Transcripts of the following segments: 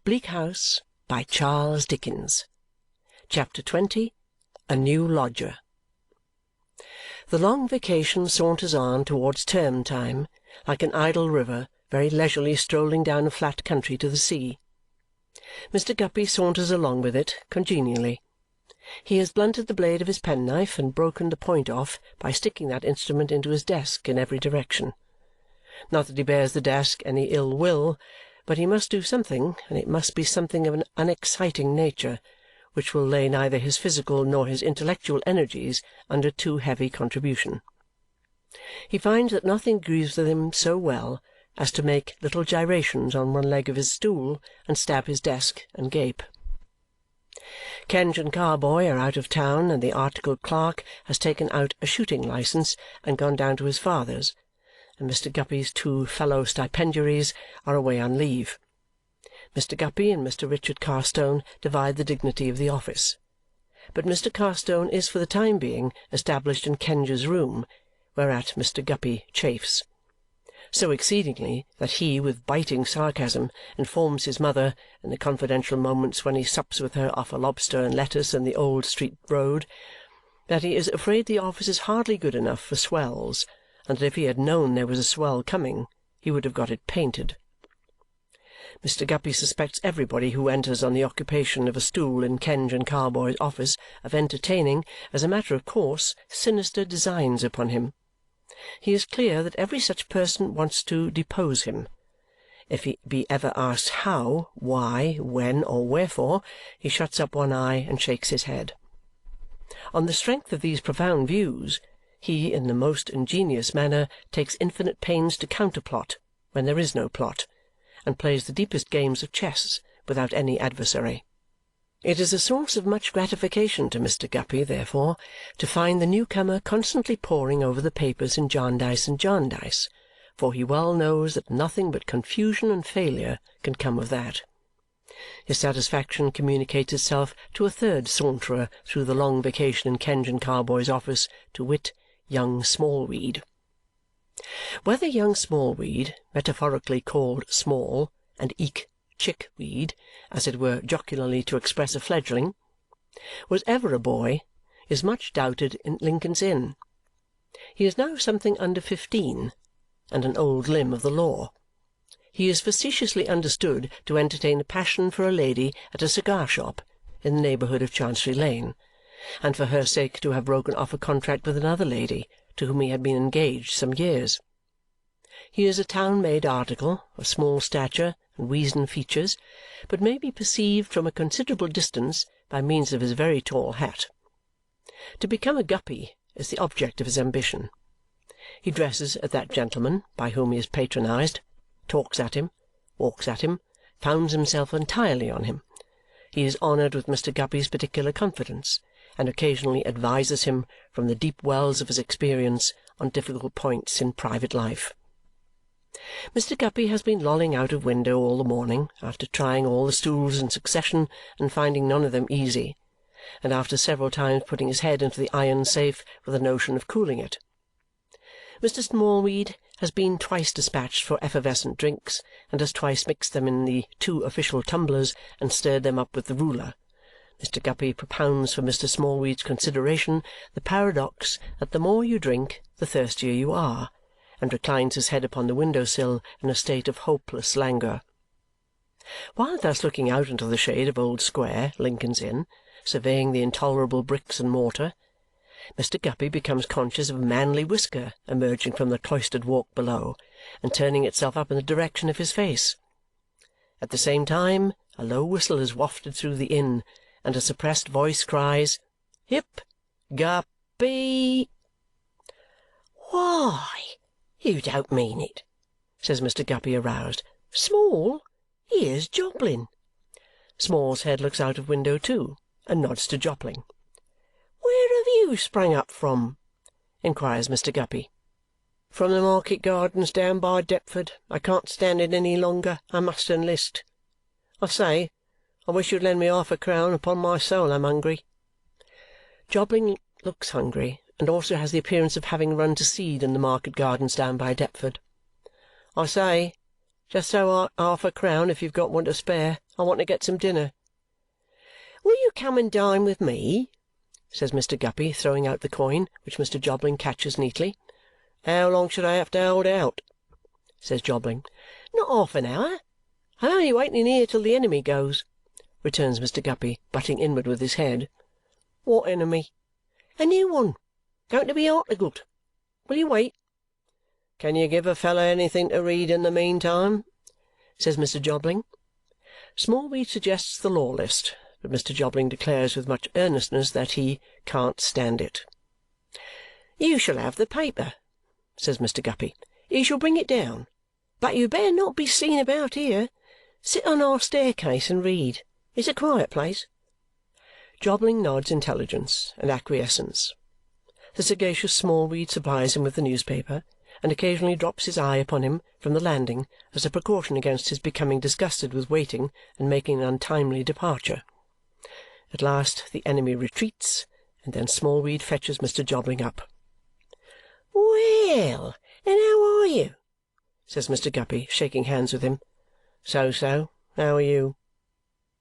Bleak House by Charles Dickens. Chapter 20. A New Lodger. The long vacation saunters on towards term time, like an idle river very leisurely strolling down a flat country to the sea. Mr. Guppy saunters along with it congenially. He has blunted the blade of his penknife and broken the point off by sticking that instrument into his desk in every direction. Not that he bears the desk any ill will, but he must do something, and it must be something of an unexciting nature, which will lay neither his physical nor his intellectual energies under too heavy contribution. He finds that nothing agrees with him so well as to make little gyrations on one leg of his stool and stab his desk and gape. Kenge and Carboy are out of town, and the articled clerk has taken out a shooting licence and gone down to his father's, and Mr. Guppy's two fellow stipendiaries are away on leave. Mr. Guppy and Mr. Richard Carstone divide the dignity of the office, but Mr. Carstone is for the time being established in Kenge's room, whereat Mr. Guppy chafes so exceedingly that he, with biting sarcasm, informs his mother, in the confidential moments when he sups with her off a lobster and lettuce in the Old Street Road, that he is afraid the office is hardly good enough for swells, and that if he had known there was a swell coming, he would have got it painted. Mr. Guppy suspects everybody who enters on the occupation of a stool in Kenge and Carboy's office of entertaining, as a matter of course, sinister designs upon him. He is clear that every such person wants to depose him. If he be ever asked how, why, when, or wherefore, he shuts up one eye and shakes his head. On the strength of these profound views, he, in the most ingenious manner, takes infinite pains to counterplot when there is no plot, and plays the deepest games of chess without any adversary. It is a source of much gratification to Mr. Guppy, therefore, to find the newcomer constantly poring over the papers in Jarndyce and Jarndyce, for he well knows that nothing but confusion and failure can come of that. His satisfaction communicates itself to a third saunterer through the long vacation in Kenge and Carboy's office, to wit, young Smallweed. Whether young Smallweed, metaphorically called Small, and eke Chickweed, as it were jocularly to express a fledgling, was ever a boy, is much doubted in Lincoln's Inn. He is now something under 15, and an old limb of the law. He is facetiously understood to entertain a passion for a lady at a cigar-shop in the neighbourhood of Chancery Lane, and for her sake to have broken off a contract with another lady, to whom he had been engaged some years. He is a town-made article, of small stature and weazen features, but may be perceived from a considerable distance by means of his very tall hat. To become a Guppy is the object of his ambition. He dresses at that gentleman by whom he is patronized, talks at him, walks at him, founds himself entirely on him. He is honoured with Mr. Guppy's particular confidence, and occasionally advises him from the deep wells of his experience on difficult points in private life. Mr. Guppy has been lolling out of window all the morning, after trying all the stools in succession and finding none of them easy, and after several times putting his head into the iron safe with a notion of cooling it. Mr. Smallweed has been twice dispatched for effervescent drinks, and has twice mixed them in the 2 official tumblers and stirred them up with the ruler. Mr. Guppy propounds for Mr. Smallweed's consideration the paradox that the more you drink, the thirstier you are, and reclines his head upon the window-sill in a state of hopeless languor. While thus looking out into the shade of Old Square, Lincoln's Inn, surveying the intolerable bricks and mortar, Mr. Guppy becomes conscious of a manly whisker emerging from the cloistered walk below and turning itself up in the direction of his face. At the same time, a low whistle is wafted through the inn, and a suppressed voice cries, "Hip, Guppy!" "Why, you don't mean it!" says Mr. Guppy, aroused. "Small, here's Jobling." Small's head looks out of window too, and nods to Jobling. "Where have you sprung up from?" inquires Mr. Guppy. "From the market gardens down by Deptford. I can't stand it any longer. I must enlist. I say, I wish you'd lend me £1/4. Upon my soul, I'm hungry." Jobling looks hungry, and also has the appearance of having run to seed in the market gardens down by Deptford. "I say, Just throw out £1 if you've got one to spare. I want to get some dinner." "Will you come and dine with me?" says Mr. Guppy, throwing out the coin, which Mr. Jobling catches neatly. "How long should I have to hold out?" says Jobling. "Not half an hour. I'm only waiting here till the enemy goes," returns Mr. Guppy, butting inward with his head. "What enemy?" "A new one. Going to be articled. Will you wait?" "Can you give a fellow anything to read in the meantime?" says Mr. Jobling. Smallweed suggests the law list, but Mr. Jobling declares with much earnestness that he can't stand it. "You shall have the paper," says Mr. Guppy. "You shall bring it down. But you had better not be seen about here. Sit on our staircase and read. It's a quiet place." Jobling nods intelligence and acquiescence. The sagacious Smallweed supplies him with the newspaper and occasionally drops his eye upon him from the landing as a precaution against his becoming disgusted with waiting and making an untimely departure. At last the enemy retreats, and then Smallweed fetches Mr. Jobling up. "Well, and how are you?" says Mr. Guppy, shaking hands with him. "So-so. How are you?"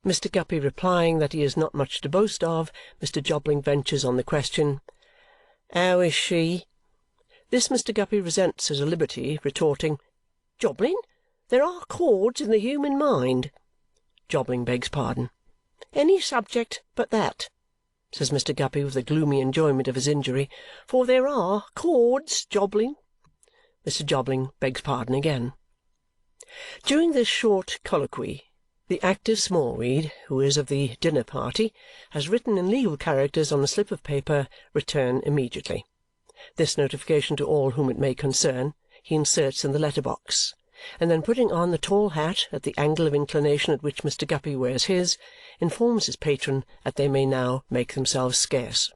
Mr. Guppy replying that he has not much to boast of, Mr. Jobling ventures on the question, "How is she?" This Mr. Guppy resents as a liberty, retorting, "Jobling, there are chords in the human mind." Jobling begs pardon. "Any subject but that," says Mr. Guppy with a gloomy enjoyment of his injury, "for there are chords, Jobling." Mr. Jobling begs pardon again. During this short colloquy, the active Smallweed, who is of the dinner party, has written in legal characters on a slip of paper, "Return immediately." This notification to all whom it may concern he inserts in the letter-box, and then putting on the tall hat at the angle of inclination at which Mr. Guppy wears his, informs his patron that they may now make themselves scarce.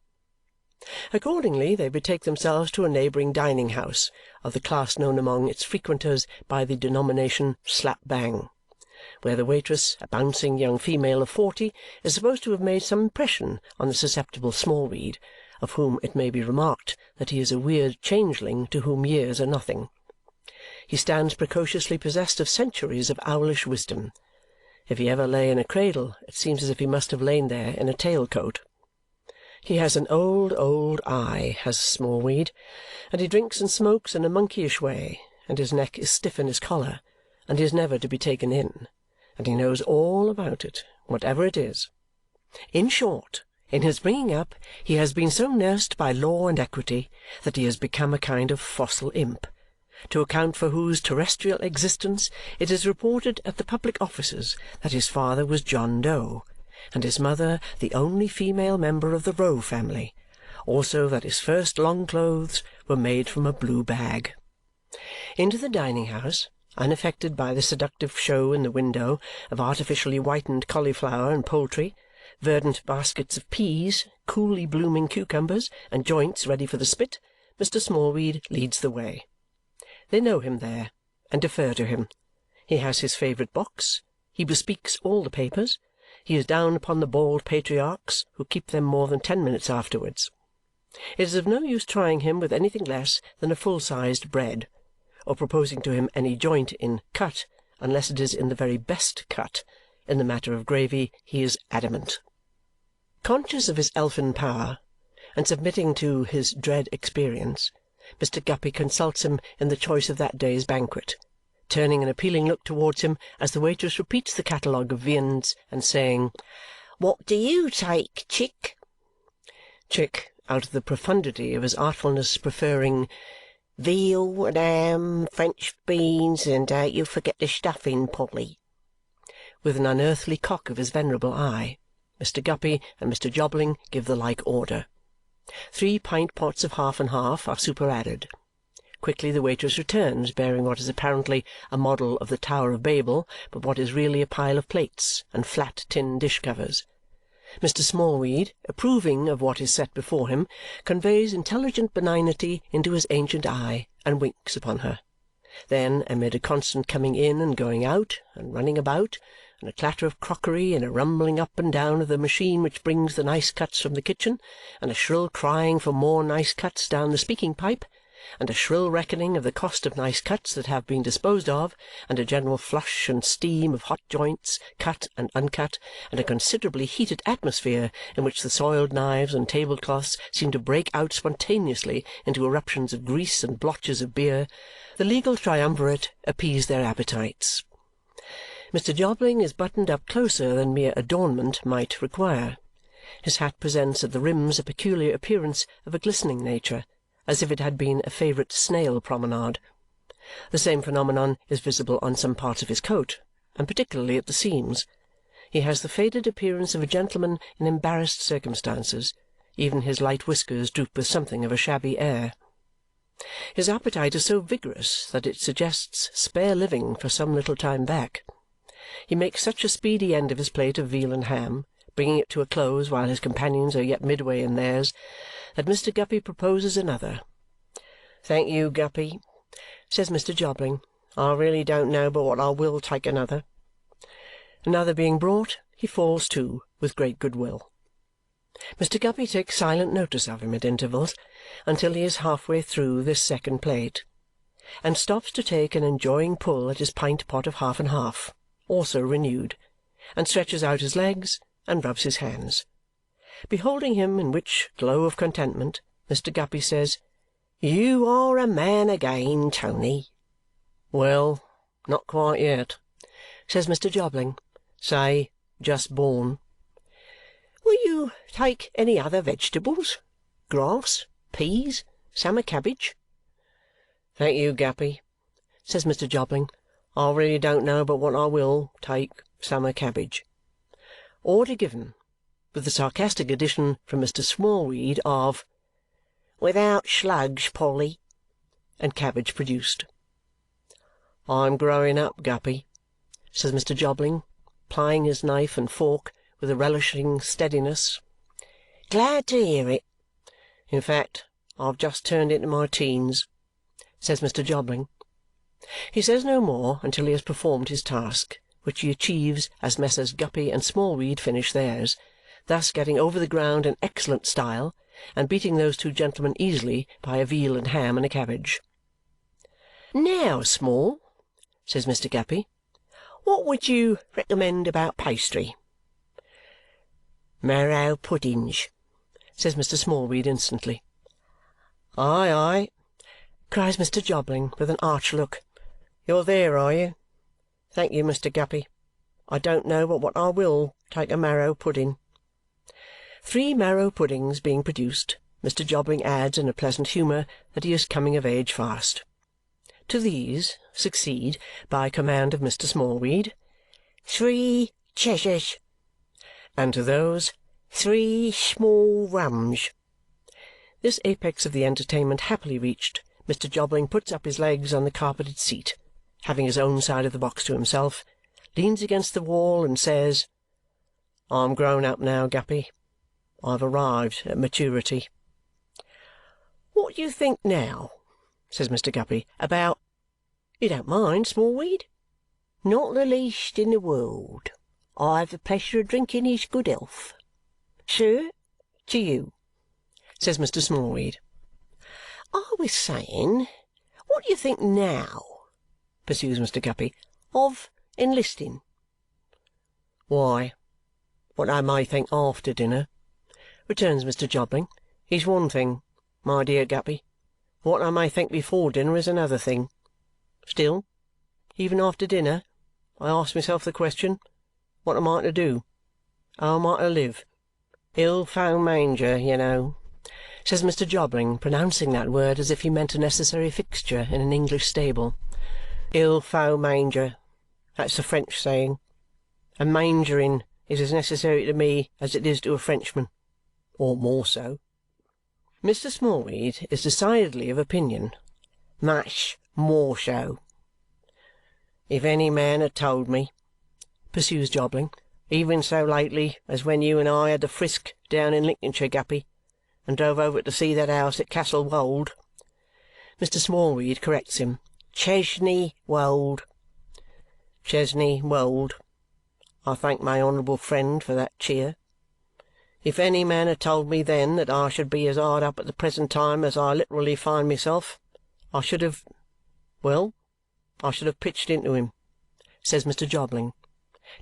Accordingly, they betake themselves to a neighbouring dining-house, of the class known among its frequenters by the denomination slap-bang, where the waitress, a bouncing young female of 40, is supposed to have made some impression on the susceptible Smallweed, of whom it may be remarked that he is a weird changeling to whom years are nothing. He stands precociously possessed of centuries of owlish wisdom. If he ever lay in a cradle, it seems as if he must have lain there in a tail-coat. He has an old, old eye, has Smallweed, and he drinks and smokes in a monkeyish way, and his neck is stiff in his collar, and he is never to be taken in, and he knows all about it, whatever it is. In short, in his bringing up he has been so nursed by law and equity that he has become a kind of fossil imp, to account for whose terrestrial existence it is reported at the public offices that his father was John Doe, and his mother the only female member of the Roe family, also that his first long clothes were made from a blue bag. Into the dining-house, unaffected by the seductive show in the window of artificially whitened cauliflower and poultry, verdant baskets of peas, coolly blooming cucumbers, and joints ready for the spit, Mr. Smallweed leads the way. They know him there, and defer to him. He has his favourite box. He bespeaks all the papers. He is down upon the bald patriarchs, who keep them more than 10 minutes afterwards. It is of no use trying him with anything less than a full-sized bread, or proposing to him any joint in cut, unless it is in the very best cut. In the matter of gravy he is adamant. Conscious of his elfin power, and submitting to his dread experience, Mr. Guppy consults him in the choice of that day's banquet, turning an appealing look towards him as the waitress repeats the catalogue of viands and saying, "What do you take, Chick?" Chick, out of the profundity of his artfulness, preferring "veal and ham, French beans, and you forget the stuffing, Polly," with an unearthly cock of his venerable eye, Mr. Guppy and Mr. Jobling give the like order. 3 pint-pots of half and half are superadded. Quickly the waitress returns, bearing what is apparently a model of the Tower of Babel, but what is really a pile of plates and flat tin dish-covers. Mr. Smallweed, approving of what is set before him, conveys intelligent benignity into his ancient eye and winks upon her. Then, amid a constant coming in and going out, and running about, and a clatter of crockery, and a rumbling up and down of the machine which brings the nice cuts from the kitchen, and a shrill crying for more nice cuts down the speaking-pipe, and a shrill reckoning of the cost of nice cuts that have been disposed of, and a general flush and steam of hot joints, cut and uncut, and a considerably heated atmosphere in which the soiled knives and tablecloths seem to break out spontaneously into eruptions of grease and blotches of beer, the legal triumvirate appease their appetites. Mr. Jobling is buttoned up closer than mere adornment might require. His hat presents at the rims a peculiar appearance of a glistening nature, as if it had been a favourite snail promenade. The same phenomenon is visible on some parts of his coat, and particularly at the seams. He has the faded appearance of a gentleman in embarrassed circumstances. Even his light whiskers droop with something of a shabby air. His appetite is so vigorous that it suggests spare living for some little time back. He makes such a speedy end of his plate of veal and ham, bringing it to a close while his companions are yet midway in theirs, that Mr. Guppy proposes another. "Thank you, Guppy," says Mr. Jobling. "I really don't know but what I will take another." Another being brought, he falls to with great goodwill. Mr. Guppy takes silent notice of him at intervals until he is half-way through this second plate, and stops to take an enjoying pull at his pint pot of half and half, also renewed, and stretches out his legs and rubs his hands. Beholding him in which glow of contentment, Mr. Guppy says, "You are a man again, Tony." "Well, not quite yet," says Mr. Jobling. "Say, just born." "Will you take any other vegetables? Grass, peas, summer cabbage?" "Thank you, Guppy," says Mr. Jobling. "I really don't know but what I will take summer cabbage." Order given, with the sarcastic addition from Mr. Smallweed of "Without slugs, Polly," and cabbage produced. "I'm growing up, Guppy," says Mr. Jobling, plying his knife and fork with a relishing steadiness. "Glad to hear it." "In fact, I've just turned into my teens," says Mr. Jobling. He says no more until he has performed his task, which he achieves as Messrs. Guppy and Smallweed finish theirs, thus getting over the ground in excellent style and beating those two gentlemen easily by a veal and ham and a cabbage. "Now, Small," says Mr. Guppy, "what would you recommend about pastry?" "Marrow puddings," says Mr. Smallweed instantly. "Aye, aye!" cries Mr. Jobling with an arch look. "You're there, are you? Thank you, Mr. Guppy. I don't know but what I will take a marrow pudding." 3 marrow puddings being produced, Mr. Jobling adds in a pleasant humour that he is coming of age fast. To these succeed, by command of Mr. Smallweed, 3 Cheshires, and to those 3 small rums. This apex of the entertainment happily reached, Mr. Jobling puts up his legs on the carpeted seat, having his own side of the box to himself, leans against the wall, and says, "I'm grown up now, Guppy. I've arrived at maturity." "What do you think now," says Mr. Guppy, "about you don't mind, Smallweed?" "Not the least in the world. I have the pleasure of drinking his good health." "Sir, to you," says Mr. Smallweed. "I was saying, what do you think now," pursues Mr. Guppy, "of enlisting?" "Why, what I may think after dinner," returns Mr. Jobling, "is one thing, my dear Guppy. What I may think before dinner is another thing. Still, even after dinner, I ask myself the question, what am I to do? How am I to live? Il faut manger, you know," says Mr. Jobling, pronouncing that word as if he meant a necessary fixture in an English stable. "Il faut manger. That's the French saying. And mangering is as necessary to me as it is to a Frenchman, or more so." Mr. Smallweed is decidedly of opinion. "Much more so." "If any man had told me," pursues Jobling, "even so lately as when you and I had the frisk down in Lincolnshire, Guppy, and drove over to see that house at Castle Wold," Mr. Smallweed corrects him. "Chesney Wold." "Chesney Wold. I thank my honourable friend for that cheer. If any man had told me then that I should be as hard up at the present time as I literally find myself, I should have well, I should have pitched into him," says Mr. Jobling,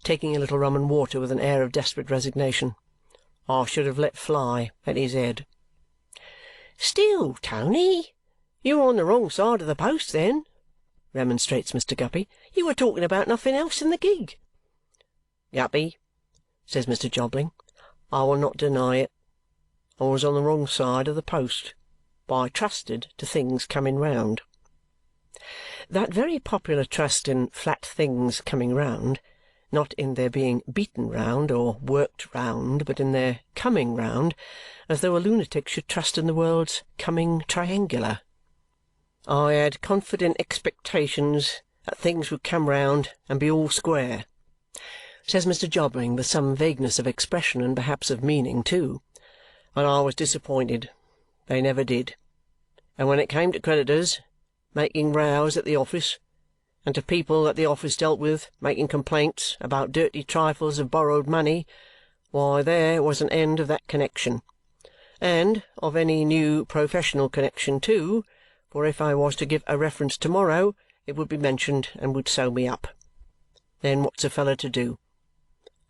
taking a little rum and water with an air of desperate resignation. "I should have let fly at his head." "Still, Tony, you were on the wrong side of the post then," remonstrates Mr. Guppy. "You were talking about nothing else in the gig." "Guppy," says Mr. Jobling, "I will not deny it. I was on the wrong side of the post, but I trusted to things coming round." That very popular trust in flat things coming round, not in their being beaten round or worked round, but in their coming round, as though a lunatic should trust in the world's coming triangular. "I had confident expectations that things would come round and be all square," says Mr. Jobling with some vagueness of expression and perhaps of meaning too. "And I was disappointed. They never did. And when it came to creditors making rows at the office, and to people that the office dealt with making complaints about dirty trifles of borrowed money, why, there was an end of that connexion. And of any new professional connexion too, for if I was to give a reference to-morrow, it would be mentioned and would sew me up. Then what's a fellow to do?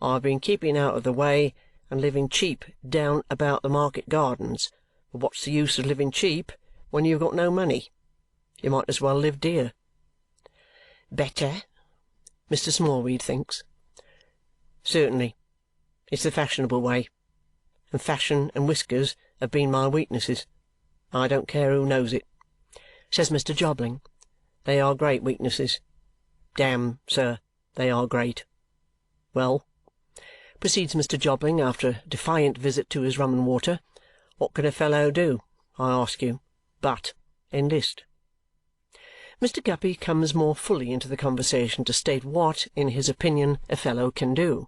I've been keeping out of the way and living cheap down about the market gardens, but what's the use of living cheap when you have got no money? You might as well live dear." "Better," Mr. Smallweed thinks. "Certainly. It's the fashionable way, and fashion and whiskers have been my weaknesses. I don't care who knows it," says Mr. Jobling. "They are great weaknesses. Damme, sir, they are great. Well," proceeds Mr. Jobling after a defiant visit to his rum and water, "what can a fellow do, I ask you, but enlist?" Mr. Guppy comes more fully into the conversation to state what, in his opinion, a fellow can do.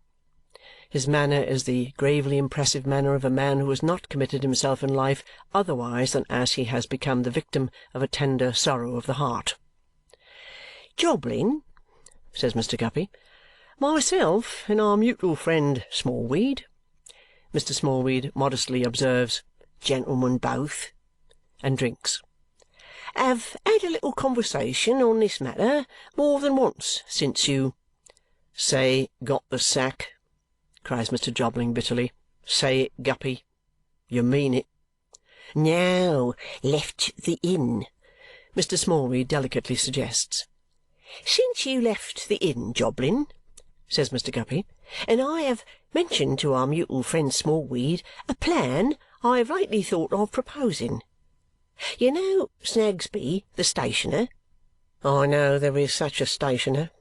His manner is the gravely impressive manner of a man who has not committed himself in life otherwise than as he has become the victim of a tender sorrow of the heart. "Jobling," says Mr. Guppy, "myself and our mutual friend Smallweed," Mr. Smallweed modestly observes, "gentlemen both," and drinks, "have had a little conversation on this matter more than once since you—" "Say got the sack," cries Mr. Jobling bitterly. "Say it, Guppy. You mean it." "No, left the inn," Mr. Smallweed delicately suggests. "Since you left the inn, Jobling," says Mr. Guppy, "and I have mentioned to our mutual friend Smallweed a plan I have lately thought of proposing. You know Snagsby, the stationer?" "I know there is such a stationer,"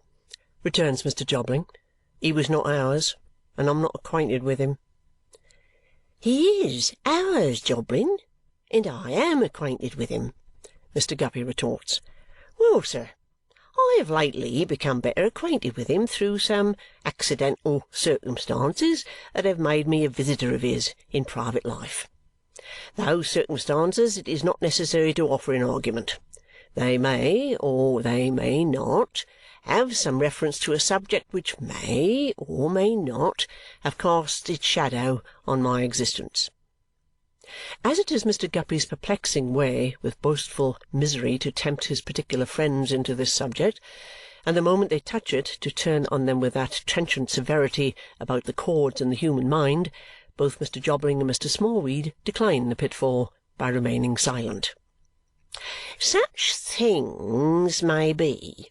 returns Mr. Jobling. "He was not ours, and I'm not acquainted with him." "He is ours, Jobling, and I am acquainted with him," Mr. Guppy retorts. "Well, sir, I have lately become better acquainted with him through some accidental circumstances that have made me a visitor of his in private life. Those circumstances it is not necessary to offer in argument. They may, or they may not, have some reference to a subject which may, or may not, have cast its shadow on my existence." As it is Mr. Guppy's perplexing way with boastful misery to tempt his particular friends into this subject, and the moment they touch it to turn on them with that trenchant severity about the chords in the human mind, both Mr. Jobling and Mr. Smallweed decline the pitfall by remaining silent. "Such things may be,"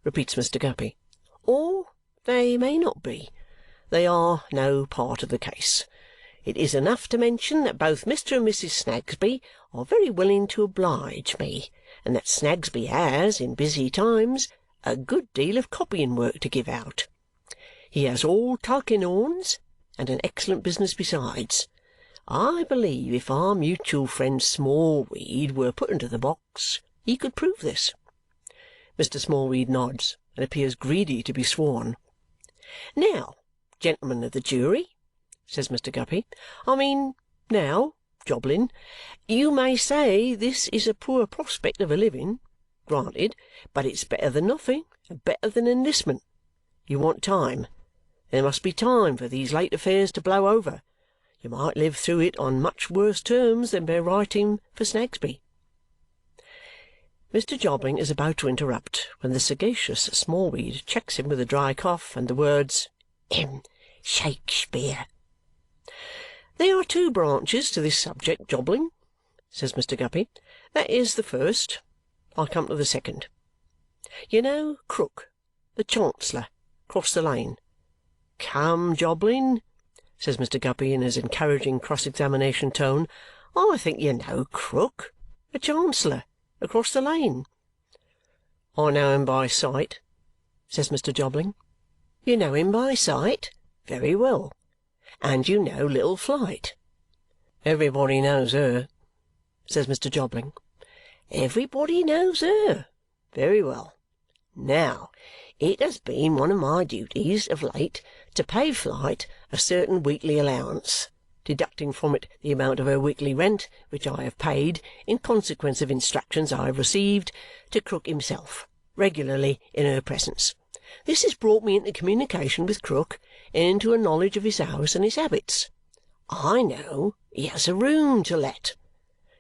repeats Mr. Guppy, "or they may not be. They are no part of the case. It is enough to mention that both Mr. and Mrs. Snagsby are very willing to oblige me, and that Snagsby has, in busy times, a good deal of copying work to give out. He has all Tulkinghorns, and an excellent business besides. I believe if our mutual friend Smallweed were put into the box, he could prove this." Mr. Smallweed nods and appears greedy to be sworn. "Now, gentlemen of the jury," says Mr. Guppy, "I mean, now, Jobling, you may say this is a poor prospect of a living, granted, but it's better than nothing and better than enlistment. You want time. There must be time for these late affairs to blow over. You might live through it on much worse terms than by writing for Snagsby." Mr. Jobling is about to interrupt when the sagacious Smallweed checks him with a dry cough and the words, Shakespeare. "There are two branches to this subject, Jobling," says Mr. Guppy. "That is the first. I come to the second. You know Krook, the Chancellor, across the lane?" "Come, Jobling," says Mr. Guppy in his encouraging cross-examination tone, "I think you know Krook, the Chancellor, across the lane." "I know him by sight," says Mr. Jobling. "You know him by sight? Very well. And you know Little Flight?" "Everybody knows her," says Mr. Jobling. "Everybody knows her? Very well. Now, it has been one of my duties of late to pay Flite a certain weekly allowance, deducting from it the amount of her weekly rent, which I have paid, in consequence of instructions I have received, to Krook himself, regularly in her presence. This has brought me into communication with Krook and into a knowledge of his house and his habits. I know he has a room to let.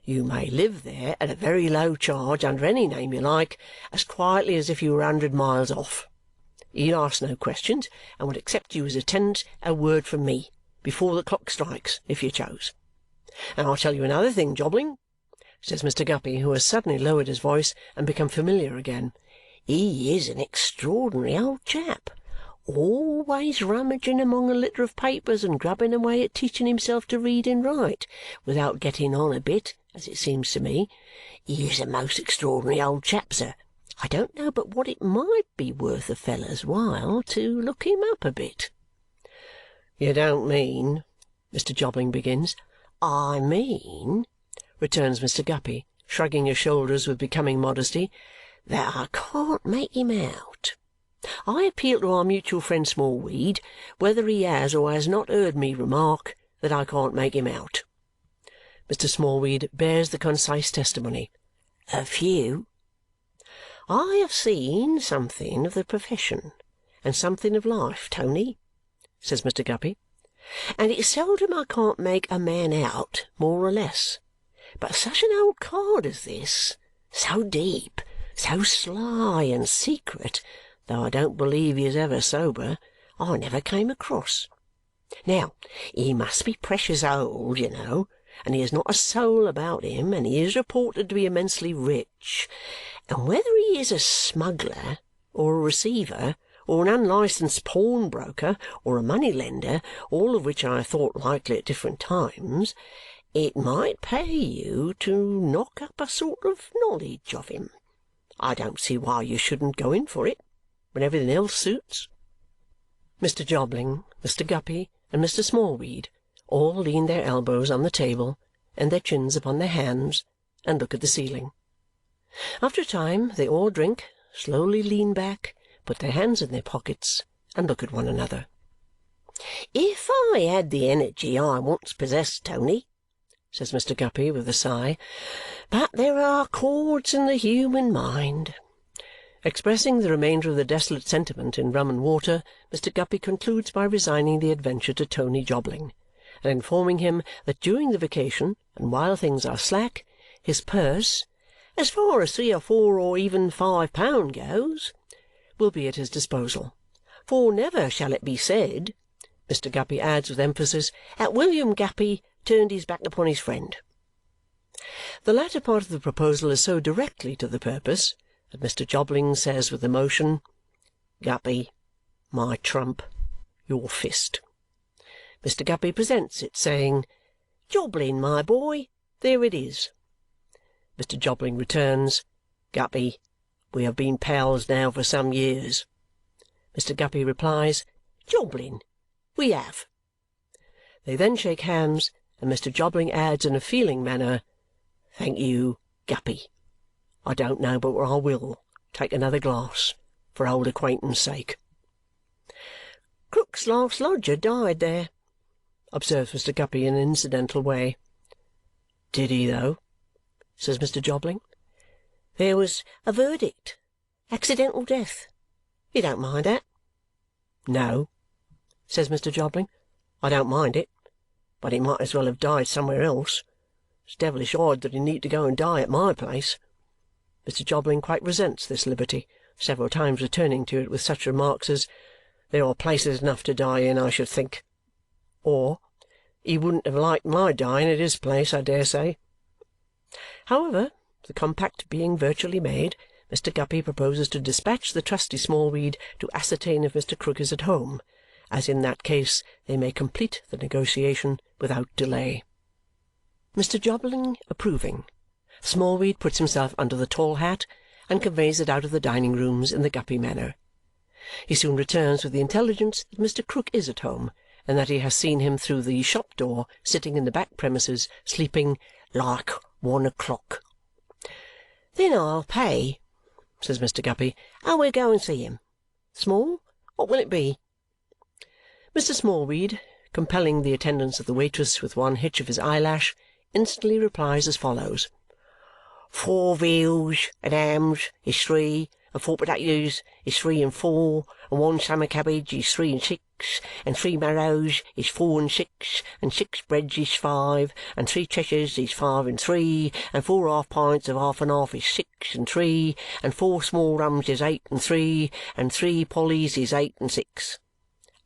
You may live there at a very low charge under any name you like, as quietly as if you were 100 miles off. He'll ask no questions and would accept you as a tenant at a word from me, before the clock strikes, if you chose. And I'll tell you another thing, Jobling," says Mr. Guppy, who has suddenly lowered his voice and become familiar again. "He is an extraordinary old chap, always rummaging among a litter of papers and grubbing away at teaching himself to read and write, without getting on a bit, as it seems to me. He is a most extraordinary old chap, sir. I don't know but what it might be worth a fellow's while to look him up a bit." "You don't mean," Mr. Jobling begins. "I mean," returns Mr. Guppy, shrugging his shoulders with becoming modesty, "that I can't make him out. I appeal to our mutual friend Smallweed whether he has or has not heard me remark that I can't make him out." Mr. Smallweed bears the concise testimony. "A few. I have seen something of the profession and something of life, Tony," says Mr. Guppy, "and it's seldom I can't make a man out more or less. But such an old card as this, so deep, so sly and secret, though I don't believe he is ever sober, I never came across. Now, he must be precious old, you know, and he has not a soul about him, and he is reported to be immensely rich. And whether he is a smuggler, or a receiver, or an unlicensed pawnbroker, or a money-lender, all of which I have thought likely at different times, it might pay you to knock up a sort of knowledge of him. I don't see why you shouldn't go in for it, when everything else suits." Mr. Jobling, Mr. Guppy, and Mr. Smallweed all lean their elbows on the table and their chins upon their hands and look at the ceiling. After a time they all drink, slowly lean back, put their hands in their pockets, and look at one another. "If I had the energy I once possessed, Tony," says Mr. Guppy with a sigh, "but there are chords in the human mind." Expressing the remainder of the desolate sentiment in rum and water, Mr. Guppy concludes by resigning the adventure to Tony Jobling and informing him that during the vacation, and while things are slack, his purse, as far as 3 or 4 or even £5 goes, will be at his disposal. "For never shall it be said," Mr. Guppy adds with emphasis, "that William Guppy turned his back upon his friend." The latter part of the proposal is so directly to the purpose that Mr. Jobling says with emotion, "Guppy, my trump, your fist." Mr. Guppy presents it, saying, "Jobling, my boy, there it is." Mr. Jobling returns, "Guppy, we have been pals now for some years." Mr. Guppy replies, "Jobling, we have." They then shake hands, and Mr. Jobling adds in a feeling manner, "Thank you, Guppy. I don't know but what I will take another glass, for old acquaintance' sake." "Krook's last lodger died there," observes Mr. Guppy in an incidental way. "Did he, though?" says Mr. Jobling. "There was a verdict. Accidental death. You don't mind that?" "No," says Mr. Jobling, "I don't mind it, but he might as well have died somewhere else. It's devilish odd that he need to go and die at my place." Mr. Jobling quite resents this liberty, several times returning to it with such remarks as, "There are places enough to die in, I should think," or, "He wouldn't have liked my dying at his place, I dare say." However, the compact being virtually made, Mr. Guppy proposes to dispatch the trusty Smallweed to ascertain if Mr. Krook is at home, as in that case they may complete the negotiation without delay. Mr. Jobling approving, Smallweed puts himself under the tall hat and conveys it out of the dining-rooms in the Guppy manner. He soon returns with the intelligence that Mr. Krook is at home and that he has seen him through the shop-door sitting in the back premises, sleeping "like 1 o'clock." "Then I'll pay," says Mr. Guppy, "and we'll go and see him. Small, what will it be?" Mr. Smallweed, compelling the attendance of the waitress with one hitch of his eyelash, instantly replies as follows. "4 veals and hams is 3, and 4 potatoes is 3 and 4, and 1 summer cabbage is 3 and 6, and 3 marrows is 4 and 6, and 6 breads is 5, and 3 Cheshires is 5 and 3, and 4 half pints of half and half is 6 and 3, and 4 small rums is 8 and 3, and 3 pollies is 8 and 6.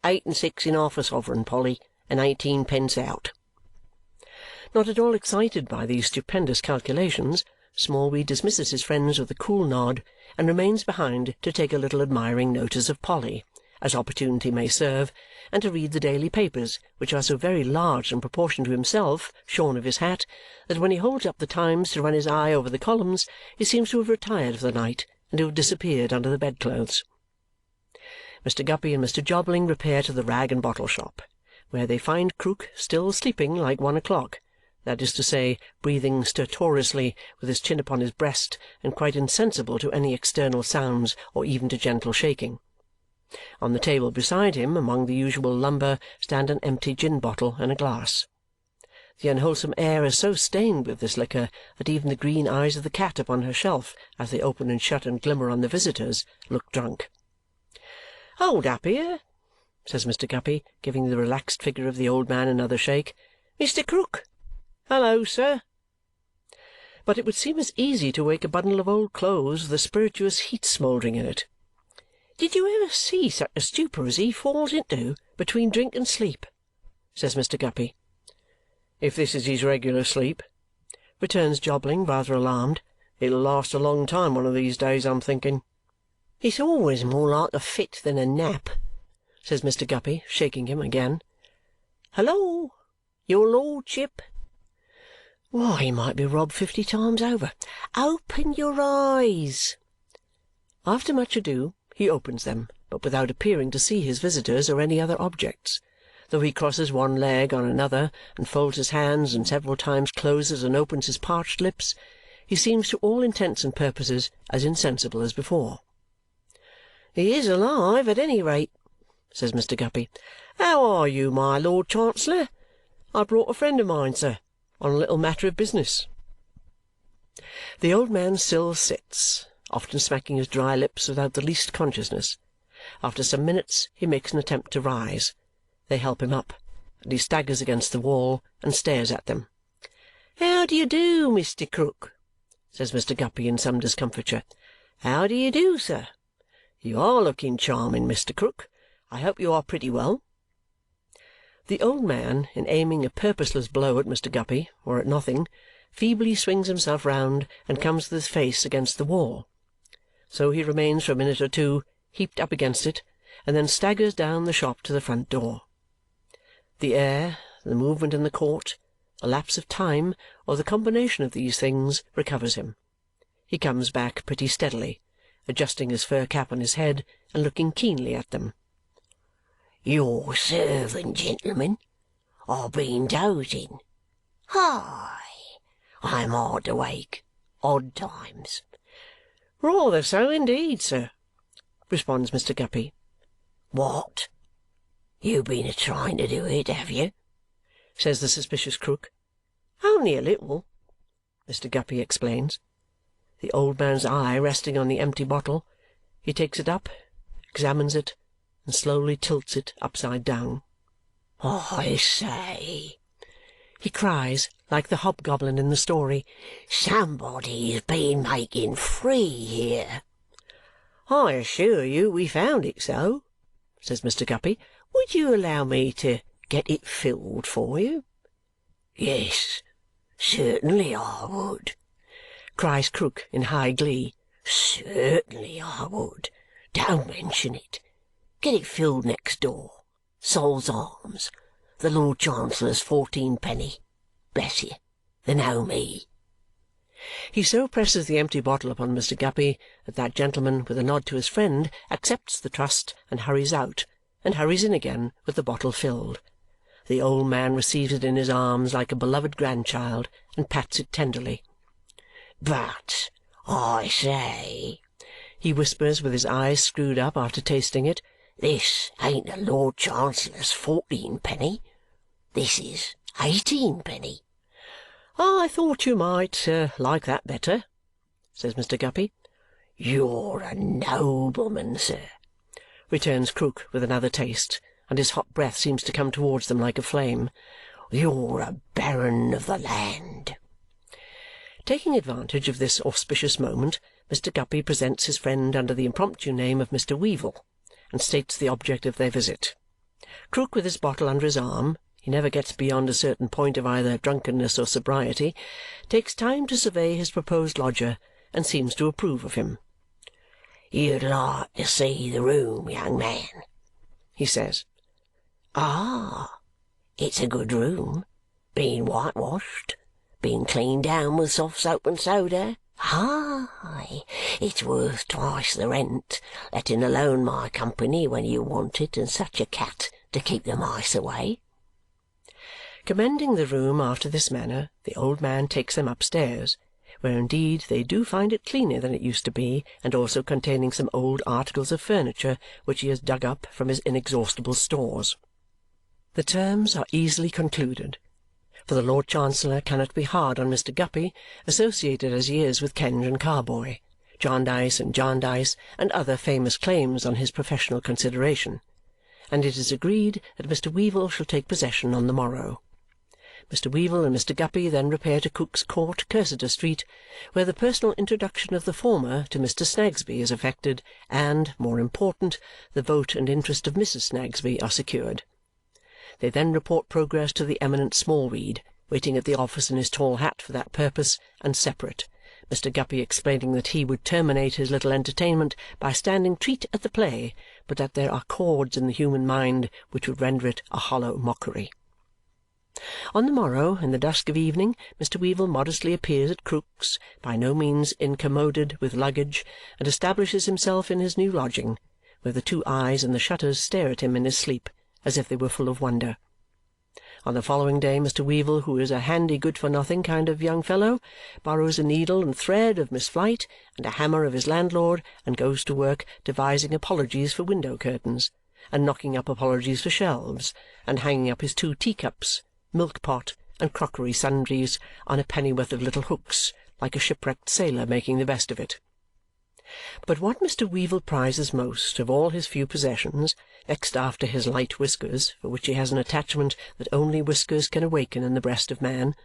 8 and 6 in half a sovereign, Polly, and 18 pence out." Not at all excited by these stupendous calculations, Smallweed dismisses his friends with a cool nod and remains behind to take a little admiring notice of Polly, as opportunity may serve, and to read the daily papers, which are so very large in proportion to himself, shorn of his hat, that when he holds up the Times to run his eye over the columns, he seems to have retired for the night and to have disappeared under the bedclothes. Mr. Guppy and Mr. Jobling repair to the rag-and-bottle shop, where they find Krook still sleeping like 1 o'clock, that is to say, breathing stertorously with his chin upon his breast and quite insensible to any external sounds or even to gentle shaking. On the table beside him, among the usual lumber, stand an empty gin-bottle and a glass. The unwholesome air is so stained with this liquor that even the green eyes of the cat upon her shelf, as they open and shut and glimmer on the visitors, look drunk. "Hold up here," says Mr. Guppy, giving the relaxed figure of the old man another shake. "Mr. Krook! Hello, sir!" But it would seem as easy to wake a bundle of old clothes with a spirituous heat smouldering in it. "Did you ever see such a stupor as he falls into between drink and sleep?" says Mr. Guppy. "If this is his regular sleep," returns Jobling, rather alarmed, "it'll last a long time one of these days, I'm thinking." "It's always more like a fit than a nap," says Mr. Guppy, shaking him again. "Hallo! Your lordship!" Why, he might be robbed 50 times over. "Open your eyes!" After much ado, he opens them, but without appearing to see his visitors or any other objects. Though he crosses one leg on another, and folds his hands, and several times closes and opens his parched lips, he seems to all intents and purposes as insensible as before. "He is alive, at any rate," says Mr. Guppy. "How are you, my Lord Chancellor? I brought a friend of mine, sir, on a little matter of business." The old man still sits, often smacking his dry lips without the least consciousness. After some minutes he makes an attempt to rise. They help him up, and he staggers against the wall and stares at them. "How do you do, Mr. Krook?" says Mr. Guppy in some discomfiture. "How do you do, sir? You are looking charming, Mr. Krook. I hope you are pretty well." The old man, in aiming a purposeless blow at Mr. Guppy, or at nothing, feebly swings himself round and comes with his face against the wall. So he remains for a minute or two, heaped up against it, and then staggers down the shop to the front door. The air, the movement in the court, a lapse of time, or the combination of these things, recovers him. He comes back pretty steadily, adjusting his fur cap on his head and looking keenly at them. "Your servant, gentlemen. I've been dozing. Hi! I'm hard to wake. Odd times." "Rather so indeed, sir," responds Mr. Guppy. "What? You been a-trying to do it, have you?" says the suspicious Krook. "Only a little," Mr. Guppy explains. The old man's eye resting on the empty bottle, he takes it up, examines it, and slowly tilts it upside down. "I say!" he cries, like the hobgoblin in the story. "Somebody's been making free here." "I assure you we found it so," says Mr. Guppy. "Would you allow me to get it filled for you?" "Yes, certainly I would," cries Krook in high glee. "Certainly I would. Don't mention it. Get it filled next door. Sol's Arms. The Lord Chancellor's 14 penny. Bless you, they know me." He so presses the empty bottle upon Mr. Guppy that that gentleman, with a nod to his friend, accepts the trust and hurries out, and hurries in again with the bottle filled. The old man receives it in his arms like a beloved grandchild and pats it tenderly. "But, I say," he whispers with his eyes screwed up after tasting it, "this ain't the Lord Chancellor's 14 penny. This is 18 penny." "I thought you might like that better," says Mr. Guppy. "You're a nobleman, sir," returns Krook with another taste, and his hot breath seems to come towards them like a flame. "You're a baron of the land." Taking advantage of this auspicious moment, Mr. Guppy presents his friend under the impromptu name of Mr. Weevle and states the object of their visit. Krook, with his bottle under his arm (he never gets beyond a certain point of either drunkenness or sobriety), takes time to survey his proposed lodger and seems to approve of him. "You'd like to see the room, young man?" he says. "Ah, it's a good room. Been whitewashed. Been cleaned down with soft soap and soda. Aye, it's worth twice the rent, letting alone my company when you want it, and such a cat to keep the mice away." Commending the room after this manner, the old man takes them upstairs, where indeed they do find it cleaner than it used to be, and also containing some old articles of furniture which he has dug up from his inexhaustible stores. The terms are easily concluded, for the Lord Chancellor cannot be hard on Mr. Guppy, associated as he is with Kenge and Carboy, Jarndyce and Jarndyce, and other famous claims on his professional consideration, and it is agreed that Mr. Weevle shall take possession on the morrow. Mr. Weevle and Mr. Guppy then repair to Cook's Court, Cursitor Street, where the personal introduction of the former to Mr. Snagsby is effected, and, more important, the vote and interest of Mrs. Snagsby are secured. They then report progress to the eminent Smallweed, waiting at the office in his tall hat for that purpose, and separate, Mr. Guppy explaining that he would terminate his little entertainment by standing treat at the play, but that there are chords in the human mind which would render it a hollow mockery. On the morrow, in the dusk of evening, Mr. Weevle modestly appears at Krook's, by no means incommoded with luggage, and establishes himself in his new lodging, where the two eyes in the shutters stare at him in his sleep, as if they were full of wonder. On the following day, Mr. Weevle, who is a handy good-for-nothing kind of young fellow, borrows a needle and thread of Miss Flite and a hammer of his landlord and goes to work devising apologies for window curtains, and knocking up apologies for shelves, and hanging up his 2 teacups, milk-pot, and crockery sundries on a pennyworth of little hooks, like a shipwrecked sailor making the best of it. But what Mr. Weevle prizes most of all his few possessions, next after his light whiskers, for which he has an attachment that only whiskers can awaken in the breast of man,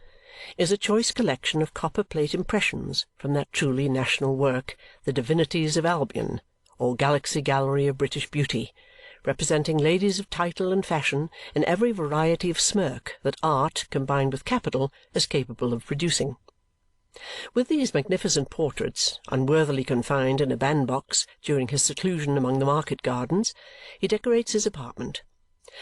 is a choice collection of copper-plate impressions from that truly national work, The Divinities of Albion, or Galaxy Gallery of British Beauty, representing ladies of title and fashion in every variety of smirk that art, combined with capital, is capable of producing. With these magnificent portraits, unworthily confined in a bandbox during his seclusion among the market gardens, he decorates his apartment,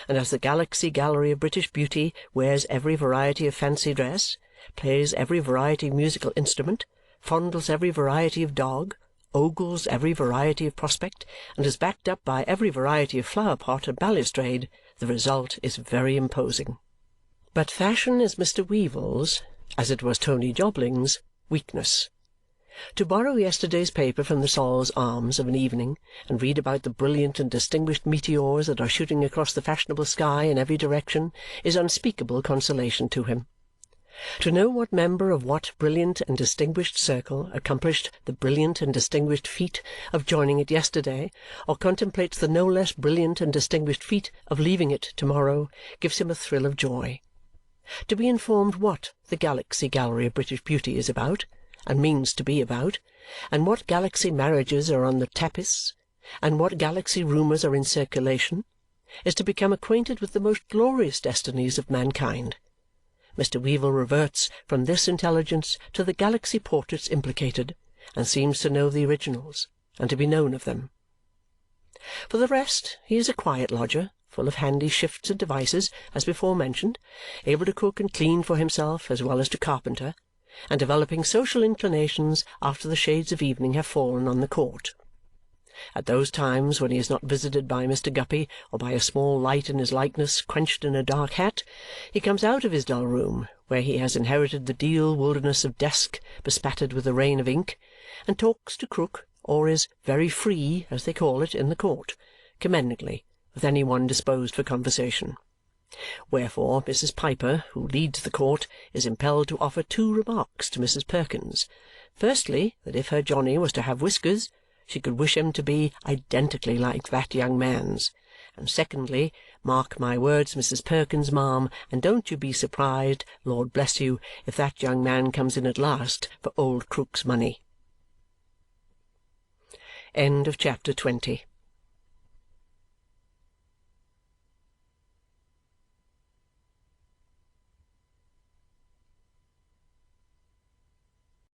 and as the Galaxy Gallery of British Beauty wears every variety of fancy dress, plays every variety of musical instrument, fondles every variety of dog, ogles every variety of prospect, and is backed up by every variety of flower-pot and balustrade, the result is very imposing. But fashion is Mr. Weevle's, as it was Tony Jobling's, weakness. To borrow yesterday's paper from the Sol's Arms of an evening and read about the brilliant and distinguished meteors that are shooting across the fashionable sky in every direction is unspeakable consolation to him. To know what member of what brilliant and distinguished circle accomplished the brilliant and distinguished feat of joining it yesterday, or contemplates the no less brilliant and distinguished feat of leaving it to-morrow, gives him a thrill of joy. to be informed what the Galaxy Gallery of British Beauty is about, and means to be about, and what Galaxy marriages are on the tapis, and what Galaxy rumours are in circulation, is to become acquainted with the most glorious destinies of mankind. Mr. Weevle reverts from this intelligence to the Galaxy portraits implicated, and seems to know the originals, and to be known of them. For the rest, he is a quiet lodger, full of handy shifts and devices, as before mentioned, able to cook and clean for himself as well as to carpenter, and developing social inclinations after the shades of evening have fallen on the court. At those times when he is not visited by Mr. Guppy or by a small light in his likeness quenched in a dark hat, he comes out of his dull room, where he has inherited the deal wilderness of desk bespattered with a rain of ink, and talks to Krook, or is very free, as they call it, in the court, commendingly, with any one disposed for conversation. Wherefore Mrs. Piper, who leads the court, is impelled to offer 2 remarks to Mrs. Perkins. Firstly, that if her Johnny was to have whiskers, she could wish him to be identically like that young man's. And secondly, mark my words, Mrs. Perkins, ma'am, and don't you be surprised, Lord bless you, if that young man comes in at last for old Krook's money. End of chapter 20.